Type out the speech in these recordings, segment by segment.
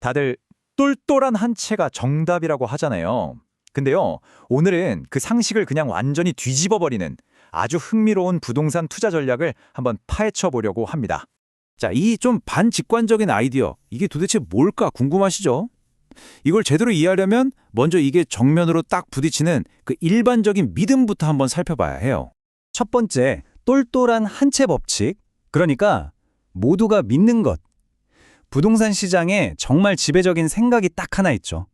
다들 똘똘한 한 채가 정답이라고 하잖아요. 근데요, 오늘은 그 상식을 그냥 완전히 뒤집어버리는 아주 흥미로운 부동산 투자 전략을 한번 파헤쳐 보려고 합니다. 자, 이 좀 반직관적인 아이디어, 이게 도대체 뭘까 궁금하시죠? 이걸 제대로 이해하려면 먼저 이게 정면으로 딱 부딪히는 그 일반적인 믿음부터 한번 살펴봐야 해요. 첫 번째, 똘똘한 한 채 법칙. 그러니까 모두가 믿는 것. 부동산 시장에 정말 지배적인 생각이 딱 하나 있죠.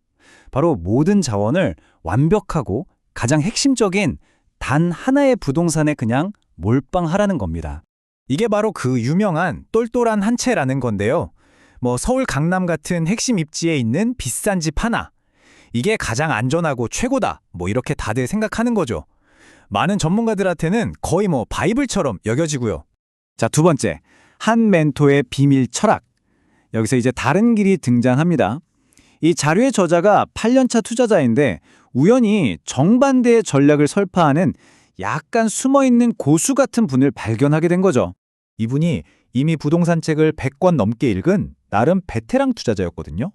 바로 모든 자원을 완벽하고 가장 핵심적인 단 하나의 부동산에 그냥 몰빵하라는 겁니다. 이게 바로 그 유명한 똘똘한 한 채라는 건데요. 서울 강남 같은 핵심 입지에 있는 비싼 집 하나. 이게 가장 안전하고 최고다. 이렇게 다들 생각하는 거죠. 많은 전문가들한테는 거의 바이블처럼 여겨지고요. 자, 두 번째, 한 멘토의 비밀 철학. 여기서 이제 다른 길이 등장합니다. 이 자료의 저자가 8년차 투자자인데 우연히 정반대의 전략을 설파하는 약간 숨어있는 고수 같은 분을 발견하게 된 거죠. 이분이 이미 부동산 책을 100권 넘게 읽은 나름 베테랑 투자자였거든요.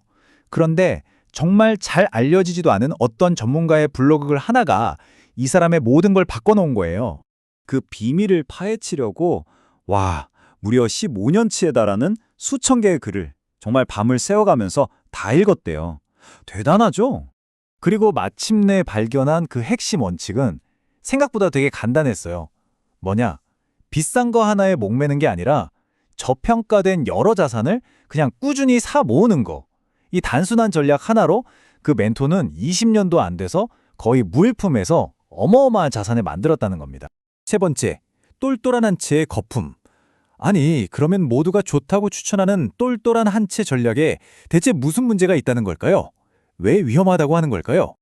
그런데 정말 잘 알려지지도 않은 어떤 전문가의 블로그 글 하나가 이 사람의 모든 걸 바꿔놓은 거예요. 그 비밀을 파헤치려고 무려 15년치에 달하는 수천 개의 글을 정말 밤을 새워가면서 다 읽었대요. 대단하죠? 그리고 마침내 발견한 그 핵심 원칙은 생각보다 되게 간단했어요. 뭐냐? 비싼 거 하나에 목매는 게 아니라 저평가된 여러 자산을 그냥 꾸준히 사 모으는 거. 이 단순한 전략 하나로 그 멘토는 20년도 안 돼서 거의 무일품에서 어마어마한 자산을 만들었다는 겁니다. 세 번째, 똘똘한 한 채의 거품. 아니, 그러면 모두가 좋다고 추천하는 똘똘한 한 채 전략에 대체 무슨 문제가 있다는 걸까요? 왜 위험하다고 하는 걸까요?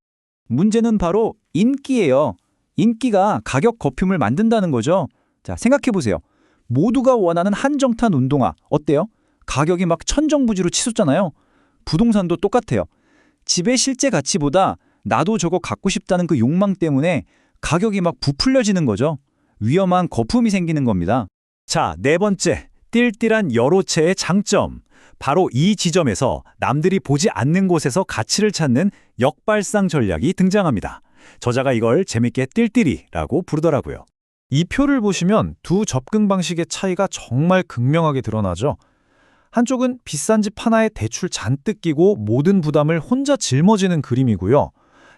문제는 바로 인기예요. 인기가 가격 거품을 만든다는 거죠. 자, 생각해보세요. 모두가 원하는 한정탄 운동화 어때요? 가격이 막 천정부지로 치솟잖아요. 부동산도 똑같아요. 집의 실제 가치보다 나도 저거 갖고 싶다는 그 욕망 때문에 가격이 막 부풀려지는 거죠. 위험한 거품이 생기는 겁니다. 자, 네 번째, 띨띨한 여로체의 장점. 바로 이 지점에서 남들이 보지 않는 곳에서 가치를 찾는 역발상 전략이 등장합니다. 저자가 이걸 재밌게 띨띨이라고 부르더라고요. 이 표를 보시면 두 접근 방식의 차이가 정말 극명하게 드러나죠. 한쪽은 비싼 집 하나에 대출 잔뜩 끼고 모든 부담을 혼자 짊어지는 그림이고요.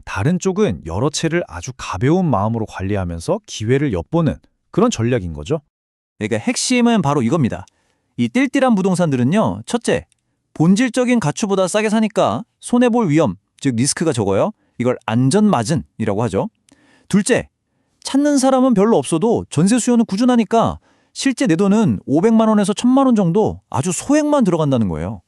다른 쪽은 여러 채를 아주 가벼운 마음으로 관리하면서 기회를 엿보는 그런 전략인 거죠. 그러니까 핵심은 바로 이겁니다. 이 띨띨한 부동산들은요. 첫째, 본질적인 가치보다 싸게 사니까 손해볼 위험, 즉 리스크가 적어요. 이걸 안전마진이라고 하죠. 둘째, 찾는 사람은 별로 없어도 전세 수요는 꾸준하니까 실제 내 돈은 500만 원에서 1000만 원 정도 아주 소액만 들어간다는 거예요.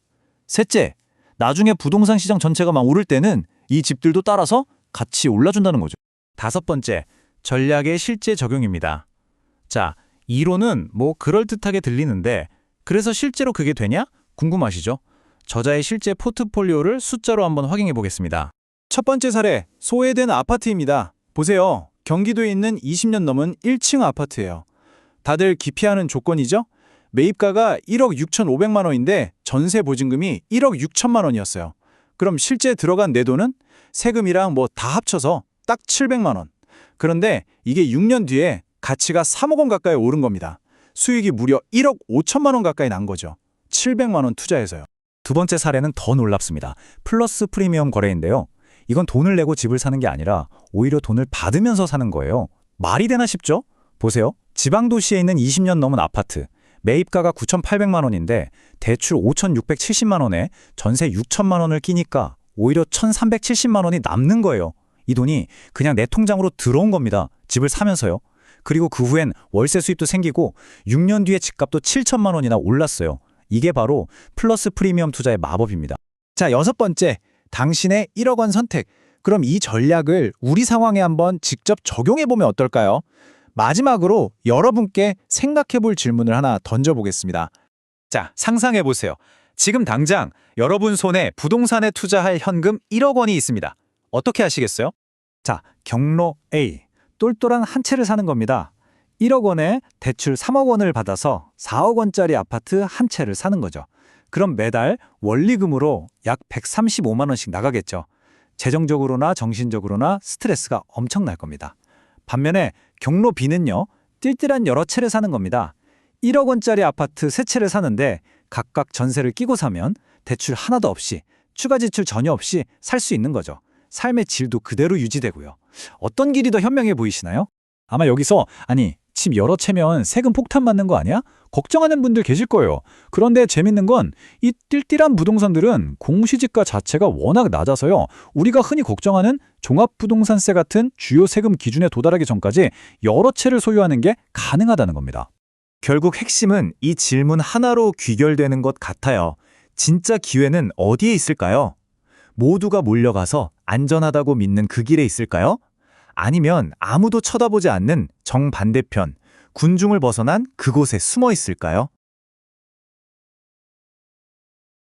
셋째, 나중에 부동산 시장 전체가 막 오를 때는 이 집들도 따라서 같이 올라준다는 거죠. 다섯 번째, 전략의 실제 적용입니다. 자, 이론은 그럴듯하게 들리는데 그래서 실제로 그게 되냐? 궁금하시죠? 저자의 실제 포트폴리오를 숫자로 한번 확인해 보겠습니다. 첫 번째 사례, 소외된 아파트입니다. 보세요. 경기도에 있는 20년 넘은 1층 아파트예요. 다들 기피하는 조건이죠? 매입가가 1억 6,500만 원인데 전세 보증금이 1억 6천만 원이었어요. 그럼 실제 들어간 내 돈은 세금이랑 다 합쳐서 딱 700만 원. 그런데 이게 6년 뒤에 가치가 3억 원 가까이 오른 겁니다. 수익이 무려 1억 5천만 원 가까이 난 거죠. 700만 원 투자해서요. 두 번째 사례는 더 놀랍습니다. 플러스 프리미엄 거래인데요. 이건 돈을 내고 집을 사는 게 아니라 오히려 돈을 받으면서 사는 거예요. 말이 되나 싶죠? 보세요. 지방도시에 있는 20년 넘은 아파트. 매입가가 9,800만 원인데 대출 5,670만 원에 전세 6천만 원을 끼니까 오히려 1,370만 원이 남는 거예요. 이 돈이 그냥 내 통장으로 들어온 겁니다. 집을 사면서요. 그리고 그 후엔 월세 수입도 생기고 6년 뒤에 집값도 7천만 원이나 올랐어요. 이게 바로 플러스 프리미엄 투자의 마법입니다. 자, 여섯 번째, 당신의 1억 원 선택. 그럼 이 전략을 우리 상황에 한번 직접 적용해보면 어떨까요? 마지막으로 여러분께 생각해볼 질문을 하나 던져보겠습니다. 자, 상상해보세요. 지금 당장 여러분 손에 부동산에 투자할 현금 1억 원이 있습니다. 어떻게 하시겠어요? 자, 경로 A. 똘똘한 한 채를 사는 겁니다. 1억 원에 대출 3억 원을 받아서 4억 원짜리 아파트 한 채를 사는 거죠. 그럼 매달 원리금으로 약 135만 원씩 나가겠죠. 재정적으로나 정신적으로나 스트레스가 엄청날 겁니다. 반면에 경로 B는요, 띨띨한 여러 채를 사는 겁니다. 1억 원짜리 아파트 3채를 사는데 각각 전세를 끼고 사면 대출 하나도 없이, 추가 지출 전혀 없이 살 수 있는 거죠. 삶의 질도 그대로 유지되고요. 어떤 길이 더 현명해 보이시나요? 아마 여기서 집 여러 채면 세금 폭탄 맞는 거 아니야? 걱정하는 분들 계실 거예요. 그런데 재밌는 건 이 띨띨한 부동산들은 공시지가 자체가 워낙 낮아서요. 우리가 흔히 걱정하는 종합부동산세 같은 주요 세금 기준에 도달하기 전까지 여러 채를 소유하는 게 가능하다는 겁니다. 결국 핵심은 이 질문 하나로 귀결되는 것 같아요. 진짜 기회는 어디에 있을까요? 모두가 몰려가서 안전하다고 믿는 그 길에 있을까요? 아니면 아무도 쳐다보지 않는 정반대편, 군중을 벗어난 그곳에 숨어 있을까요?